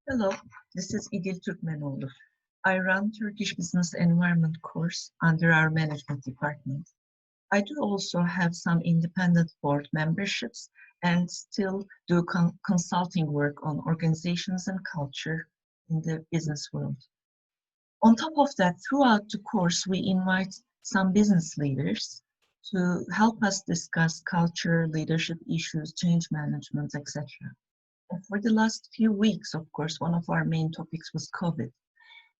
Hello, this is İdil Türkmenoğlu. I run Turkish Business Environment course under our management department. I do also have some independent board memberships and still do consulting work on organizations and culture in the business world. On top of that, throughout the course, we invite some business leaders to help us discuss culture, leadership issues, change management, etc. And for the last few weeks, of course, one of our main topics was COVID.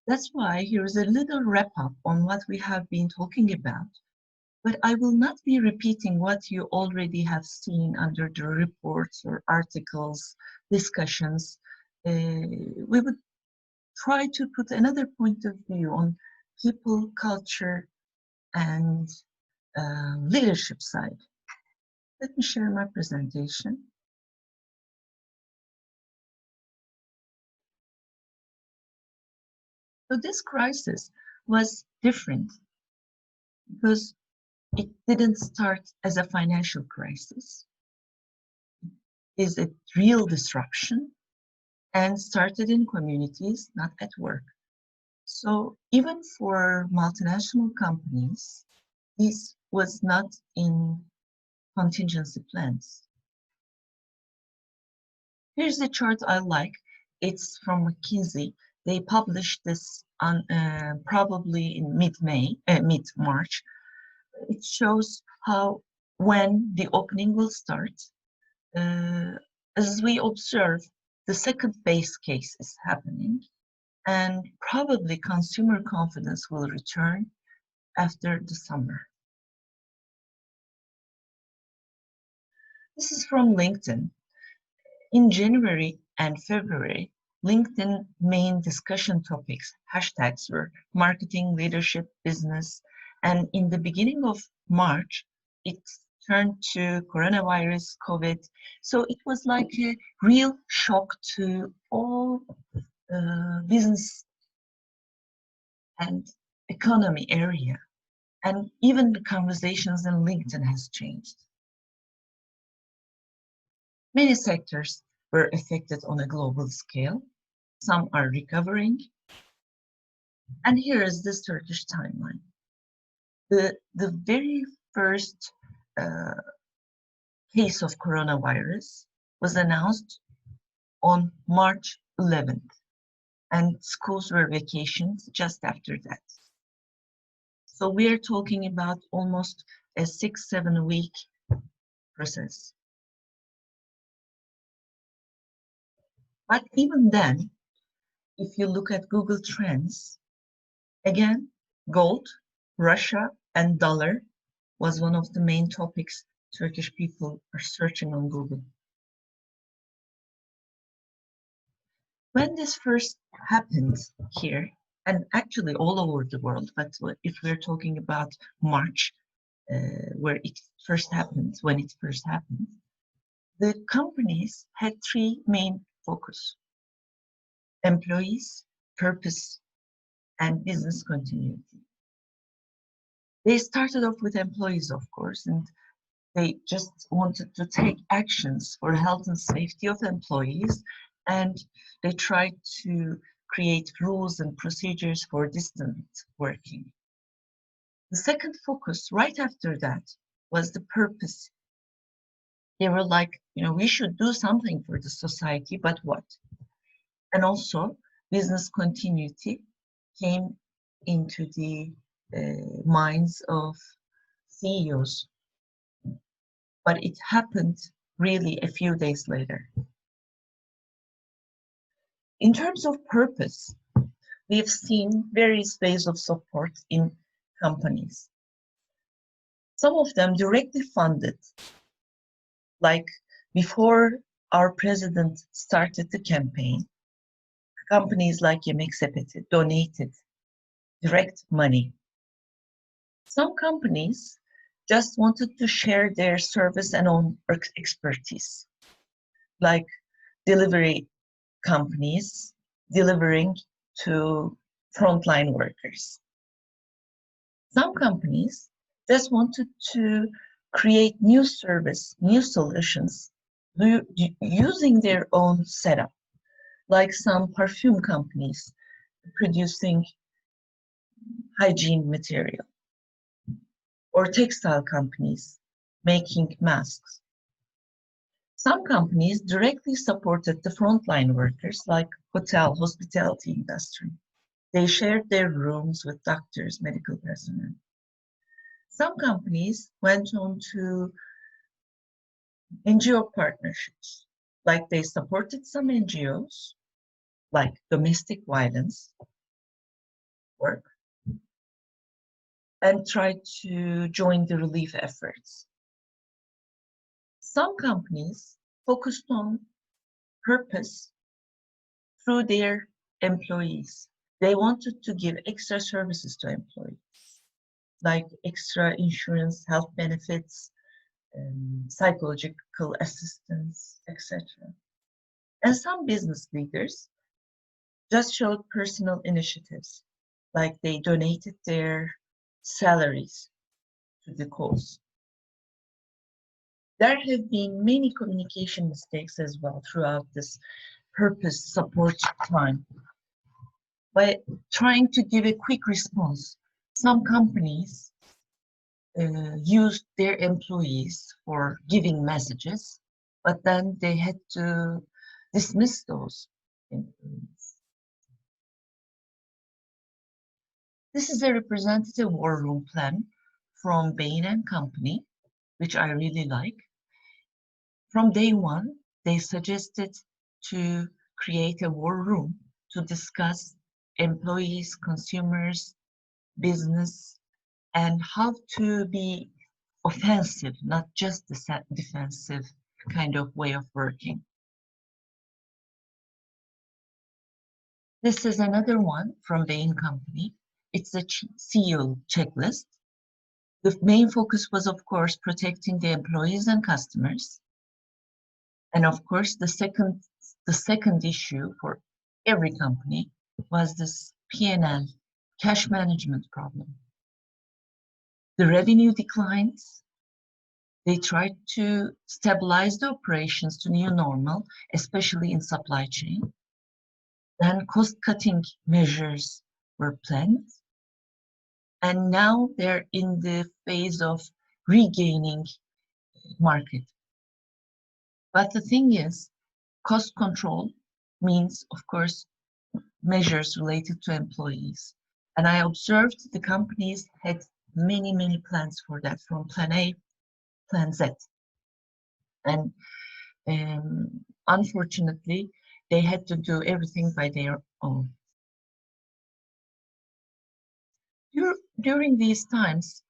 That's why here is a little wrap up on what we have been talking about. But I will not be repeating what you already have seen under the reports or articles, discussions. We would try to put another point of view on people, culture, and leadership side. Let me share my presentation. So this crisis was different because it didn't start as a financial crisis. It is a real disruption and started in communities, not at work. So even for multinational companies, this was not in contingency plans. Here's a chart I like. It's from McKinsey. They published this on probably in mid-March. It shows when the opening will start. As we observe, the second base case is happening, and probably consumer confidence will return after the summer. This is from LinkedIn. In January and February, LinkedIn main discussion topics, hashtags were marketing, leadership, business, and in the beginning of March, it turned to coronavirus, COVID. So it was like a real shock to all business and economy area. And even the conversations in LinkedIn has changed. Many sectors were affected on a global scale. Some are recovering. And here is this Turkish timeline. The very first case of coronavirus was announced on March 11th, and schools were vacations just after that. So we are talking about almost a 6-7 week process. But even then, if you look at Google Trends, again, gold, Russia, and dollar was one of the main topics Turkish people are searching on Google. When this first happened here, and actually all over the world, but if we're talking about March, when it first happened, the companies had three main focus: employees, purpose, and business continuity. They started off with employees, of course, and they just wanted to take actions for health and safety of employees, and they tried to create rules and procedures for distant working. The second focus right after that was the purpose. They were like, we should do something for the society, but what? And also business continuity came into the minds of CEOs. But it happened really a few days later. In terms of purpose, we have seen various ways of support in companies. Some of them directly funded, like before our president started the campaign, companies like Yemek Sepeti donated direct money. Some companies just wanted to share their service and own expertise, like delivery companies delivering to frontline workers. Some companies just wanted to create new service, new solutions, using their own setup. like some perfume companies producing hygiene material, or textile companies making masks. Some companies directly supported the frontline workers, like hospitality industry. They shared their rooms with doctors, medical personnel. Some companies went on to NGO partnerships, like they supported some NGOs, like domestic violence work, and tried to join the relief efforts. Some companies focused on purpose through their employees. They wanted to give extra services to employees, like extra insurance, health benefits, psychological assistance, etc. And some business leaders just showed personal initiatives, like they donated their salaries to the cause. There have been many communication mistakes as well throughout this purpose support time. By trying to give a quick response, some companies used their employees for giving messages, but then they had to dismiss those employees. This is a representative war room plan from Bain & Company, which I really like. From day one, they suggested to create a war room to discuss employees, consumers, business, and how to be offensive, not just the defensive kind of way of working. This is another one from Bain Company. It's a CEO checklist. The main focus was, of course, protecting the employees and customers. And of course, the second issue for every company was this P&L, cash management problem. The revenue declines. They tried to stabilize the operations to new normal, especially in supply chain. Then cost-cutting measures were planned. And now they're in the phase of regaining market. But the thing is, cost control means, of course, measures related to employees. And I observed the companies had many, many plans for that, from plan A, plan Z. And unfortunately, they had to do everything by their own. During these times,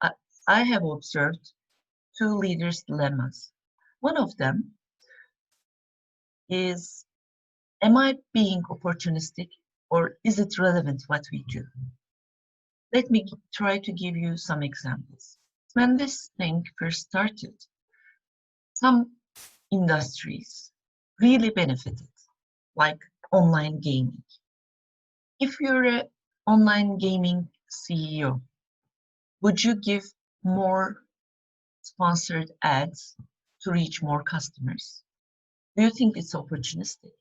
I have observed two leaders' dilemmas. One of them is, am I being opportunistic, or is it relevant what we do? Let me try to give you some examples. When this thing first started, some industries really benefited, like online gaming. If you're an online gaming CEO, would you give more sponsored ads to reach more customers? Do you think it's opportunistic?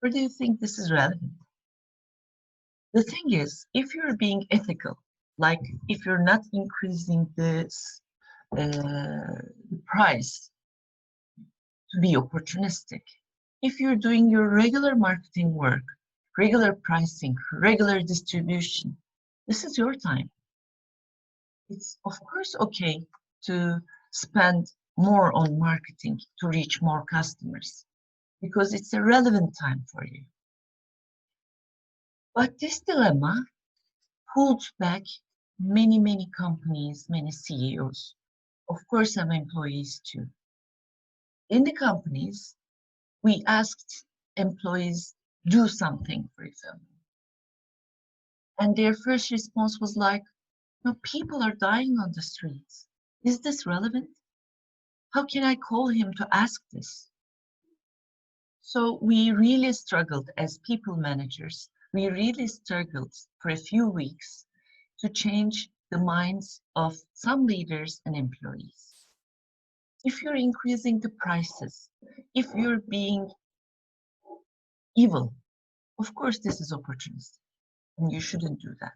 Or do you think this is relevant? The thing is, if you're being ethical, like if you're not increasing this price to be opportunistic, if you're doing your regular marketing work, regular pricing, regular distribution, this is your time. It's of course okay to spend more on marketing to reach more customers, because it's a relevant time for you. But this dilemma pulled back many, many companies, many CEOs. Of course, some employees too. In the companies, we asked employees do something, for example. And their first response was like, no, people are dying on the streets. Is this relevant? How can I call him to ask this? So we really struggled as people managers. We really struggled for a few weeks to change the minds of some leaders and employees. If you're increasing the prices, if you're being evil Of course, this is opportunistic, and you shouldn't do that.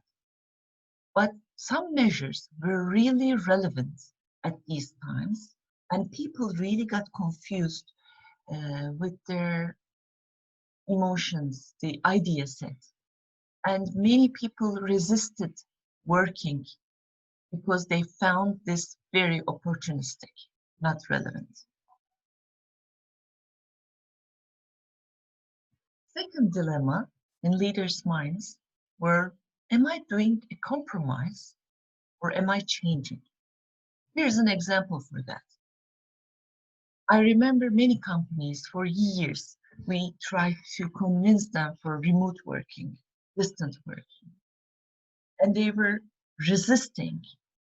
But some measures were really relevant at these times, and people really got confused with their emotions, the idea set. And many people resisted working because they found this very opportunistic, not relevant. Second dilemma in leaders' minds were, am I doing a compromise or am I changing? Here's an example for that. I remember many companies for years, we tried to convince them for remote working, distant working. And they were resisting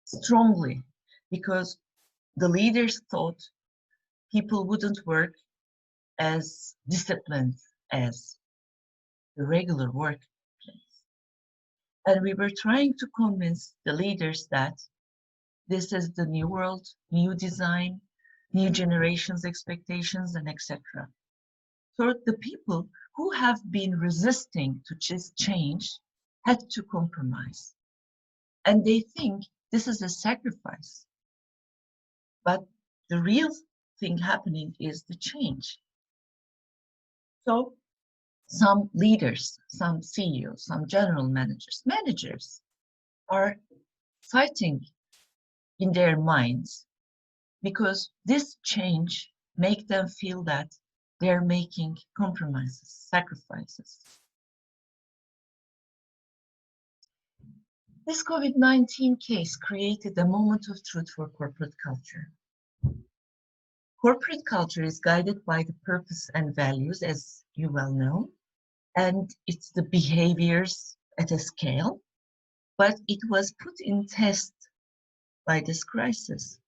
strongly because the leaders thought people wouldn't work as disciplined as the regular workplace. And we were trying to convince the leaders that this is the new world, new design, new generations' expectations, and etc. So the people who have been resisting to change had to compromise. And they think this is a sacrifice. But the real thing happening is the change. So some leaders, some CEOs, some general managers are fighting in their minds because this change make them feel that they're making compromises, sacrifices. This COVID-19 case created a moment of truth for corporate culture. Corporate culture is guided by the purpose and values, as you well know, and it's the behaviors at a scale, but it was put in test by this crisis.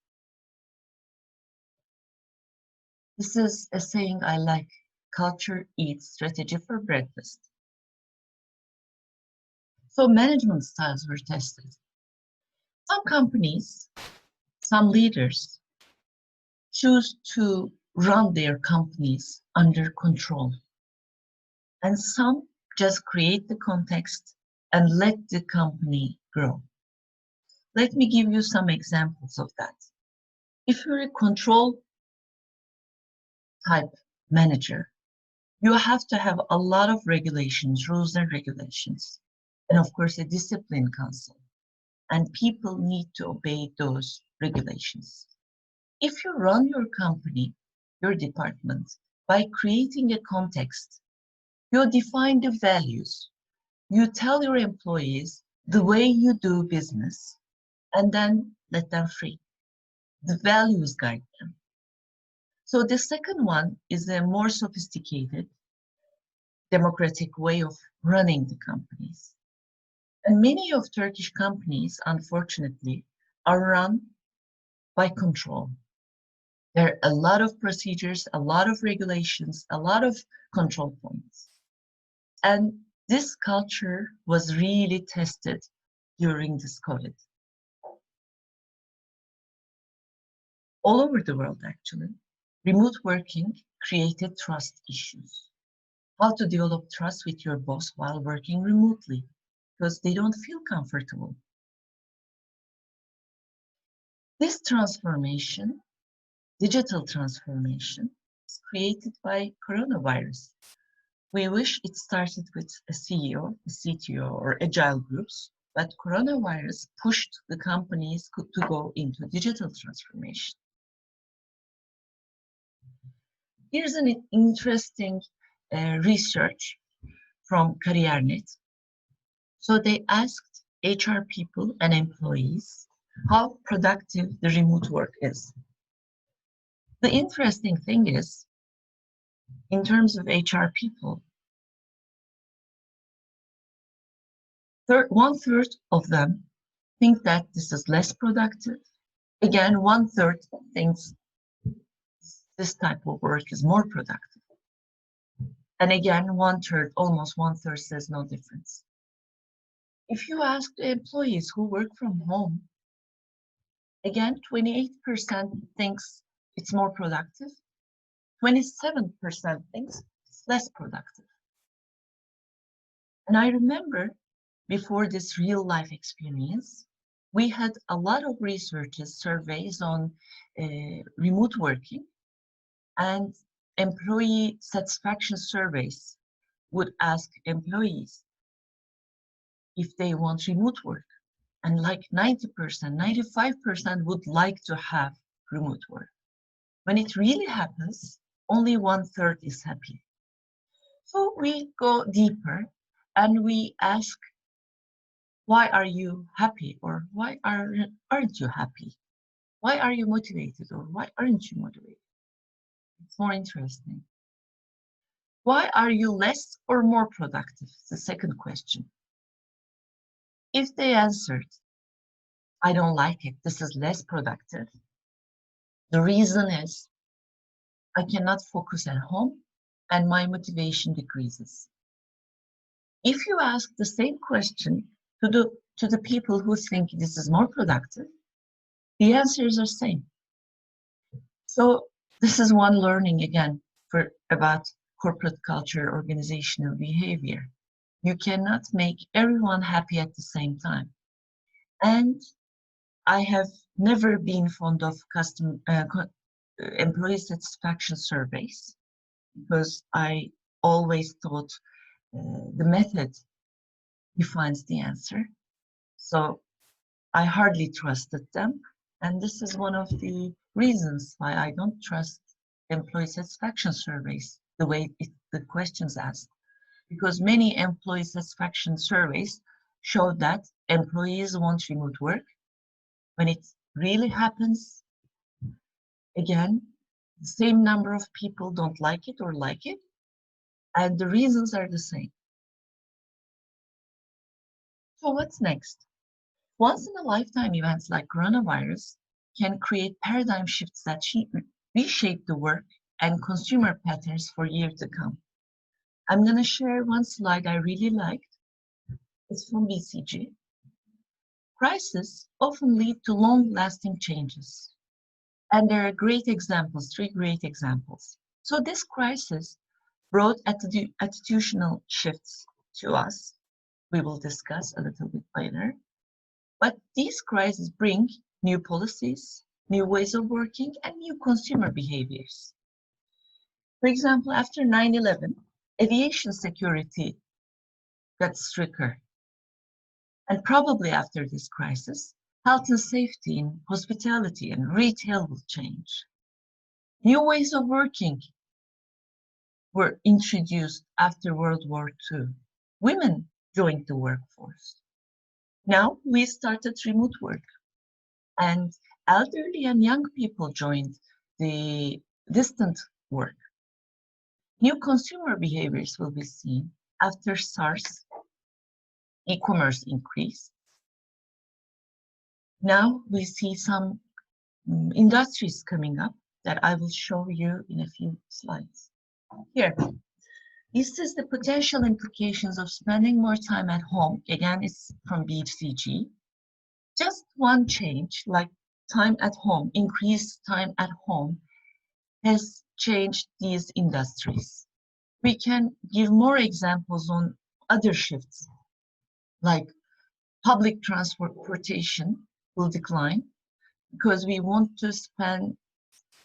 This is a saying I like, culture eats strategy for breakfast. So management styles were tested. Some companies, some leaders choose to run their companies under control. And some just create the context and let the company grow. Let me give you some examples of that. If you're a control type manager, you have to have a lot of regulations, rules and regulations, and of course a discipline council. And people need to obey those regulations. If you run your company, your department, by creating a context, you define the values, you tell your employees the way you do business, and then let them free. The values guide them. So the second one is a more sophisticated, democratic way of running the companies. And many of Turkish companies, unfortunately, are run by control. There are a lot of procedures, a lot of regulations, a lot of control points. And this culture was really tested during this COVID. All over the world, actually, remote working created trust issues. How to develop trust with your boss while working remotely, because they don't feel comfortable. This transformation, digital transformation, is created by coronavirus. We wish it started with a CEO, a CTO, or agile groups, but coronavirus pushed the companies to go into digital transformation. Here's an interesting research from CareerNet. So they asked HR people and employees how productive the remote work is. The interesting thing is, in terms of HR people, 1/3 of them think that this is less productive. Again, 1/3 thinks this type of work is more productive. And again, 1/3, almost 1/3 says no difference. If you ask the employees who work from home, again, 28% thinks it's more productive. 27% thinks it's less productive. And I remember before this real life experience, we had a lot of researches, surveys on remote working, and employee satisfaction surveys would ask employees if they want remote work. And like 90%, 95% would like to have remote work. When it really happens, only 1/3 is happy. So we go deeper and we ask, why are you happy? Or why aren't you happy? Why are you motivated? Or why aren't you motivated? It's more interesting. Why are you less or more productive? The second question. If they answered, I don't like it, this is less productive, the reason is I cannot focus at home and my motivation decreases. If you ask the same question to the people who think this is more productive, the answers are the same. So this is one learning again about corporate culture, organizational behavior. You cannot make everyone happy at the same time. And I have never been fond of employee satisfaction surveys because I always thought the method defines the answer. So I hardly trusted them. And this is one of the reasons why I don't trust employee satisfaction surveys, the way the questions asked. Because many employee satisfaction surveys show that employees want remote work. When it really happens, again, the same number of people don't like it or like it, and the reasons are the same. So what's next? Once in a lifetime events like coronavirus can create paradigm shifts that reshape the work and consumer patterns for years to come. I'm going to share one slide I really liked. It's from BCG. Crises often lead to long-lasting changes. And there are great examples, 3 great examples. So this crisis brought attitudinal shifts to us. We will discuss a little bit later. But these crises bring new policies, new ways of working, and new consumer behaviors. For example, after 9/11, aviation security got stricter. And probably after this crisis, health and safety in hospitality and retail will change. New ways of working were introduced after World War II. Women joined the workforce. Now we started remote work, and elderly and young people joined the distant work. New consumer behaviors will be seen after SARS, e-commerce increased. Now we see some industries coming up that I will show you in a few slides. Here, this is the potential implications of spending more time at home. Again, it's from BCG. Just one change, like time at home, increased time at home, has changed these industries. We can give more examples on other shifts, like public transportation will decline because we want to spend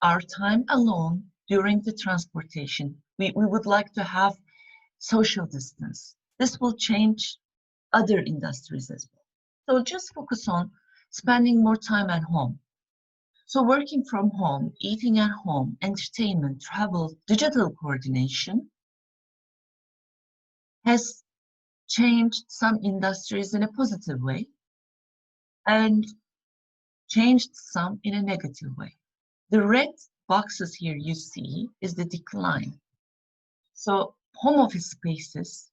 our time alone during the transportation. We would like to have social distance. This will change other industries as well. So just focus on spending more time at home. So working from home, eating at home, entertainment, travel, digital coordination has changed some industries in a positive way and changed some in a negative way. The red boxes here you see is the decline. So home office spaces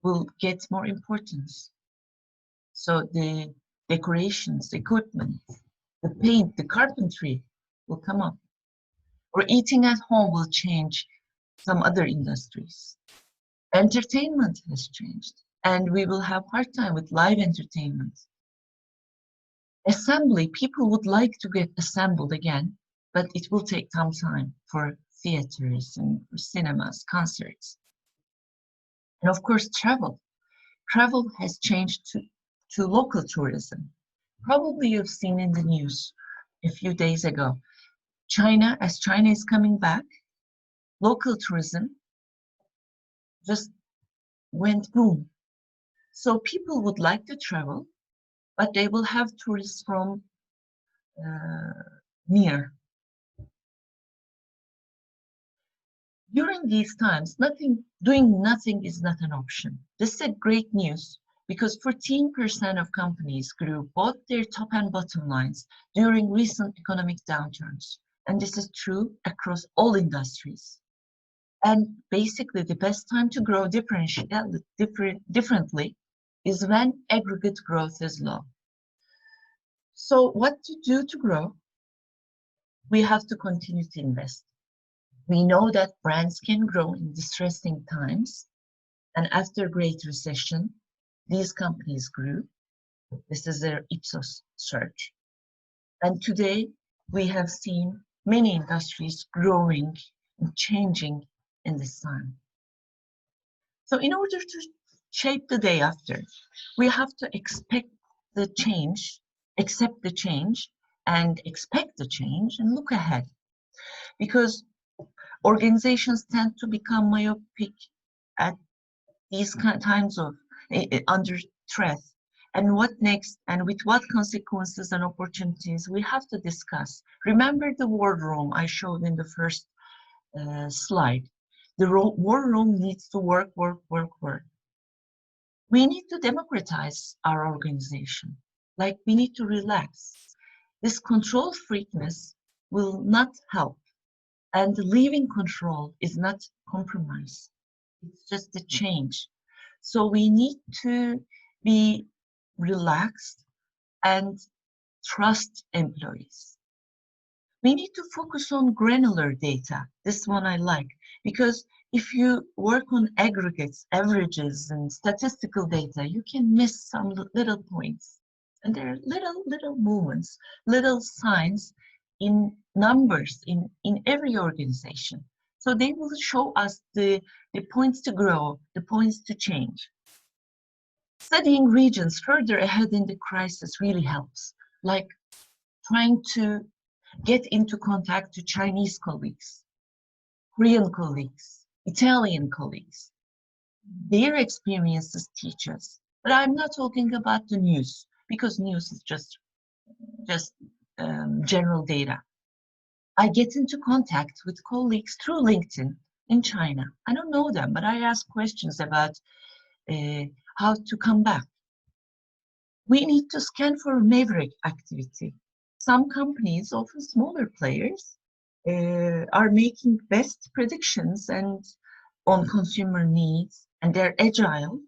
will get more importance. So the decorations, the equipment, the paint, the carpentry will come up. Or eating at home will change some other industries. Entertainment has changed, and we will have hard time with live entertainment. Assembly, people would like to get assembled again, but it will take some time for theaters and for cinemas, concerts. And of course, travel. Travel has changed to local tourism. Probably you've seen in the news a few days ago. As China is coming back, local tourism just went boom. So people would like to travel, but they will have tourists from near. During these times, doing nothing is not an option. This is great news because 14% of companies grew both their top and bottom lines during recent economic downturns. And this is true across all industries. And basically, the best time to grow differently is when aggregate growth is low. So what to do to grow? We have to continue to invest. We know that brands can grow in distressing times. And after Great Recession, these companies grew. This is their Ipsos search. And today, we have seen many industries growing and changing in this time. So in order to shape the day after, we have to accept the change, and expect the change and look ahead. Because organizations tend to become myopic at these times of under threat. And what next, and with what consequences and opportunities we have to discuss. Remember the war room I showed in the first slide. The war room needs to work. We need to democratize our organization. Like we need to relax. This control freakness will not help. And leaving control is not compromise. It's just a change. So we need to be relaxed and trust employees. We need to focus on granular data. This one I like, because if you work on aggregates, averages, and statistical data, you can miss some little points. And there are little movements, little signs in numbers in every organization. So they will show us the points to grow, the points to change. Studying regions further ahead in the crisis really helps, like trying to get into contact to Chinese colleagues, Korean colleagues, Italian colleagues. Their experiences teach us. But I'm not talking about the news, because news is just general data. I get into contact with colleagues through LinkedIn in China. I don't know them, but I ask questions about how to come back. We need to scan for maverick activity. Some companies, often smaller players, are making best predictions and on consumer needs, and they're agile,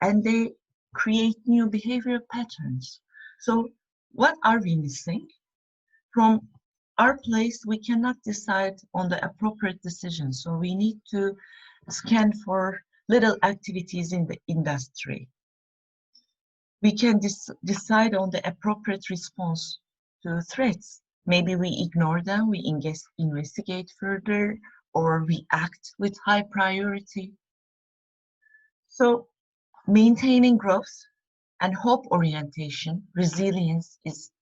and they create new behavioral patterns. So what are we missing? From our place, we cannot decide on the appropriate decision. So we need to scan for little activities in the industry. We can decide on the appropriate response to threats. Maybe we ignore them, we investigate further, or we act with high priority. So maintaining growth and hope orientation, resilience is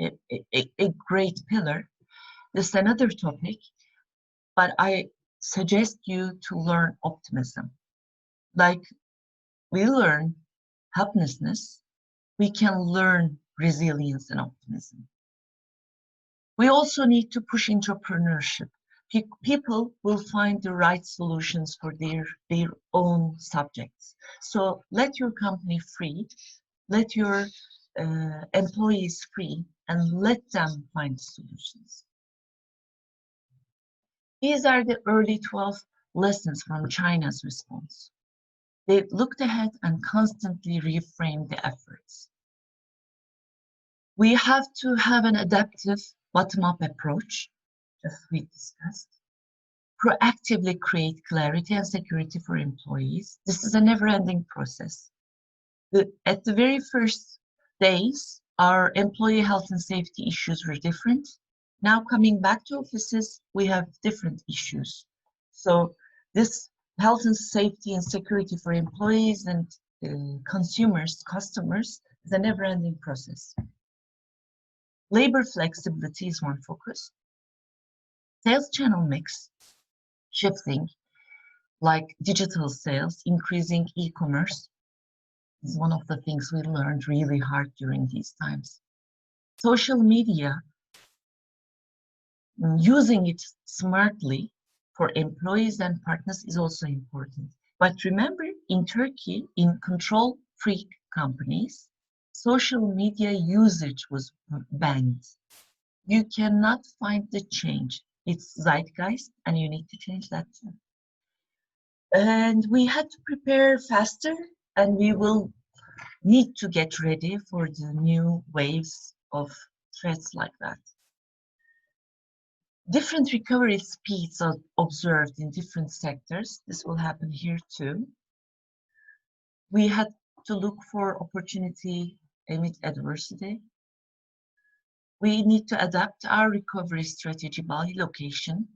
a great pillar. This is another topic, but I suggest you to learn optimism. Like we learn helplessness, we can learn resilience and optimism. We also need to push entrepreneurship. People will find the right solutions for their own subjects. So let your company free, let your employees free, and let them find solutions. These are the early 12 lessons from China's response. They looked ahead and constantly reframed the efforts. We have to have an adaptive bottom-up approach, as we discussed. Proactively create clarity and security for employees. This is a never-ending process. At the very first days, our employee health and safety issues were different. Now coming back to offices, we have different issues. So this health and safety and security for employees and consumers, customers, is a never-ending process. Labor flexibility is one focus. Sales channel mix, shifting, like digital sales, increasing e-commerce, is one of the things we learned really hard during these times. Social media, using it smartly for employees and partners is also important. But remember, in Turkey, in control-freak companies, social media usage was banned. You cannot find the change. It's zeitgeist, and you need to change that too. And we had to prepare faster, and we will need to get ready for the new waves of threats like that. Different recovery speeds are observed in different sectors. This will happen here too. We had to look for opportunity amid adversity. We need to adapt our recovery strategy by location.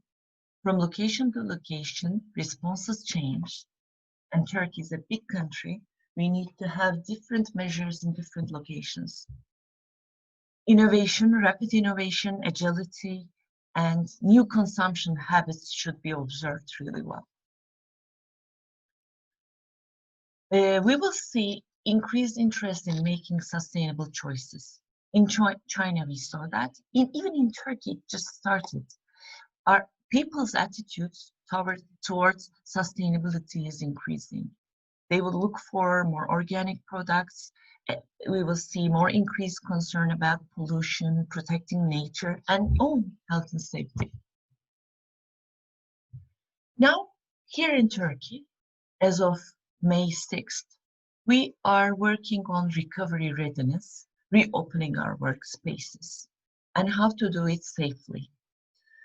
From location to location, responses change. And Turkey is a big country. We need to have different measures in different locations. Innovation, rapid innovation, agility, and new consumption habits should be observed really well. We will see increased interest in making sustainable choices. In China, we saw that. Even in Turkey, it just started. Our people's attitudes towards sustainability is increasing. They will look for more organic products. We will see more increased concern about pollution, protecting nature, and own health and safety. Now, here in Turkey, as of May 6th, we are working on recovery readiness, reopening our workspaces, and how to do it safely.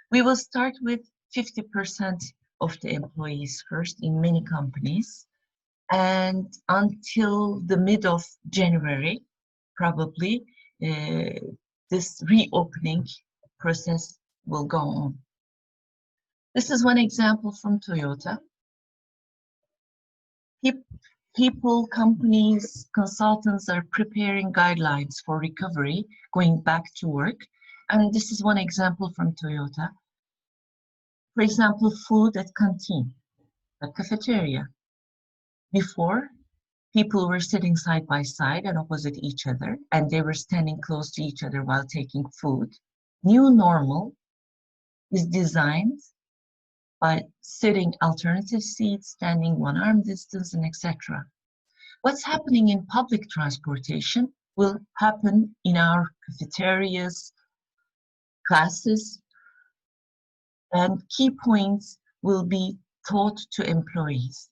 We will start with 50% of the employees first in many companies, and until the mid of January, probably, this reopening process will go on. This is one example from Toyota. People, companies, consultants are preparing guidelines for recovery, going back to work. And this is one example from Toyota. For example, food at canteen, a cafeteria. Before, people were sitting side by side and opposite each other, and they were standing close to each other while taking food. New normal is designed by sitting alternative seats, standing one arm distance, and etc. What's happening in public transportation will happen in our cafeterias, classes, and key points will be taught to employees.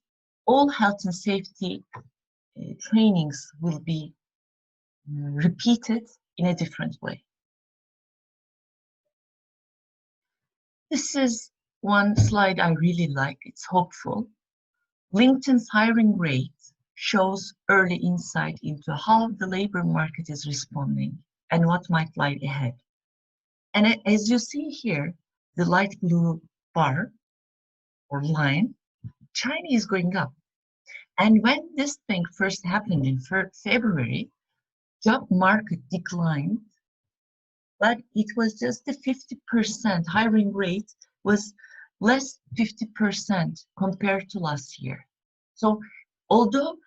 All health and safety trainings will be repeated in a different way. This is one slide I really like. It's hopeful. LinkedIn's hiring rate shows early insight into how the labor market is responding and what might lie ahead. And as you see here, the light blue bar or line, China is going up. And when this thing first happened in February, job market declined, but it was just the 50% hiring rate was less 50% compared to last year. So although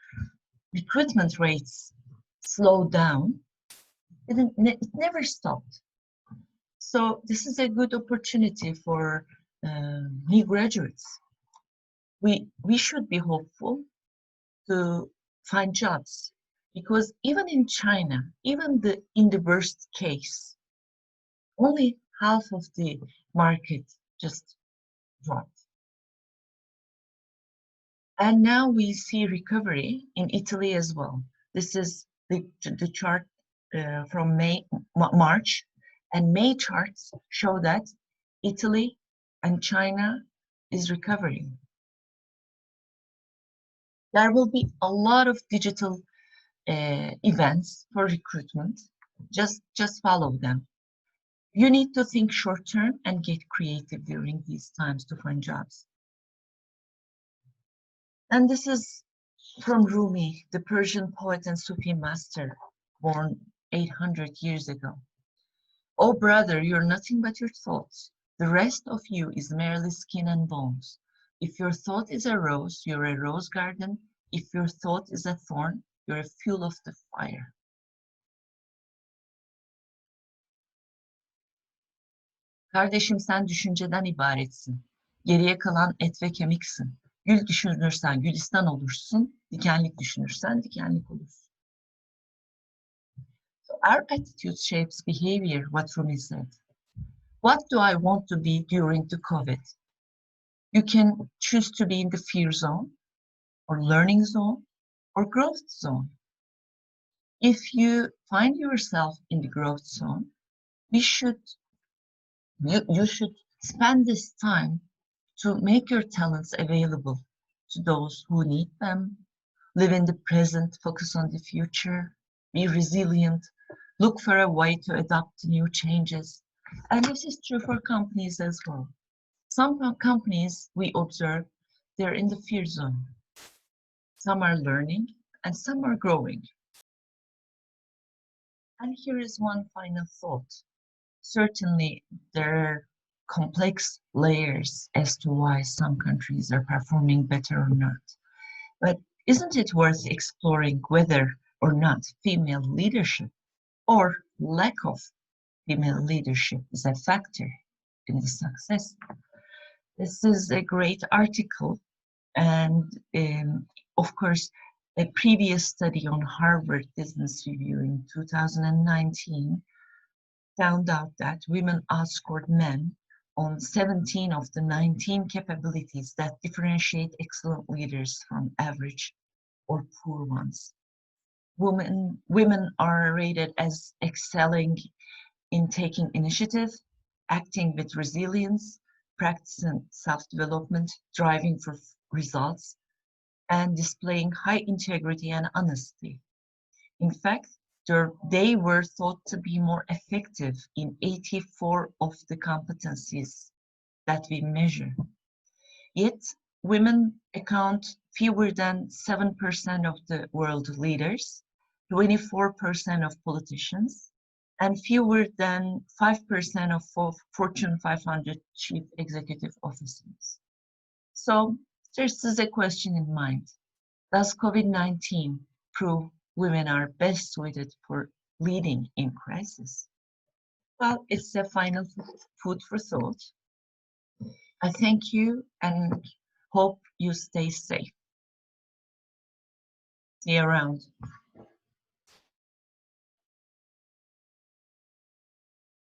recruitment rates slowed down, it never stopped. So this is a good opportunity for new graduates. We should be hopeful to find jobs, because even in China, even in the worst case, only half of the market just dropped. And now we see recovery in Italy as well. This is the chart from March, and May charts show that Italy and China is recovering. There will be a lot of digital events for recruitment. Just follow them. You need to think short term and get creative during these times to find jobs. And this is from Rumi, the Persian poet and Sufi master, born 800 years ago. Oh brother, you're nothing but your thoughts. The rest of you is merely skin and bones. If your thought is a rose, you're a rose garden. If your thought is a thorn, you're a fuel of the fire. Kardeşim sen düşünceden ibaretsin. Geriye kalan et ve kemiksin. Gül düşünürsen gülistan olursun. Dikenlik düşünürsen dikenlik olursun. So our attitude shapes behavior, what Rumi said. What do I want to be during the COVID? You can choose to be in the fear zone, or learning zone, or growth zone. If you find yourself in the growth zone, you should spend this time to make your talents available to those who need them. Live in the present, focus on the future, be resilient, look for a way to adapt to new changes. And this is true for companies as well. Some companies we observe, they're in the fear zone. Some are learning and some are growing. And here is one final thought. Certainly, there are complex layers as to why some countries are performing better or not. But isn't it worth exploring whether or not female leadership or lack of female leadership is a factor in the success? This is a great article, and of course, a previous study on Harvard Business Review in 2019 found out that women outscored men on 17 of the 19 capabilities that differentiate excellent leaders from average or poor ones. Women are rated as excelling in taking initiative, acting with resilience, practicing self-development, driving for results, and displaying high integrity and honesty. In fact, they were thought to be more effective in 84 of the competencies that we measure. Yet, women account fewer than 7% of the world leaders, 24% of politicians, and fewer than 5% of Fortune 500 chief executive officers. So, this is a question in mind. Does COVID-19 prove women are best suited for leading in crisis? Well, it's a final food for thought. I thank you and hope you stay safe. See you around.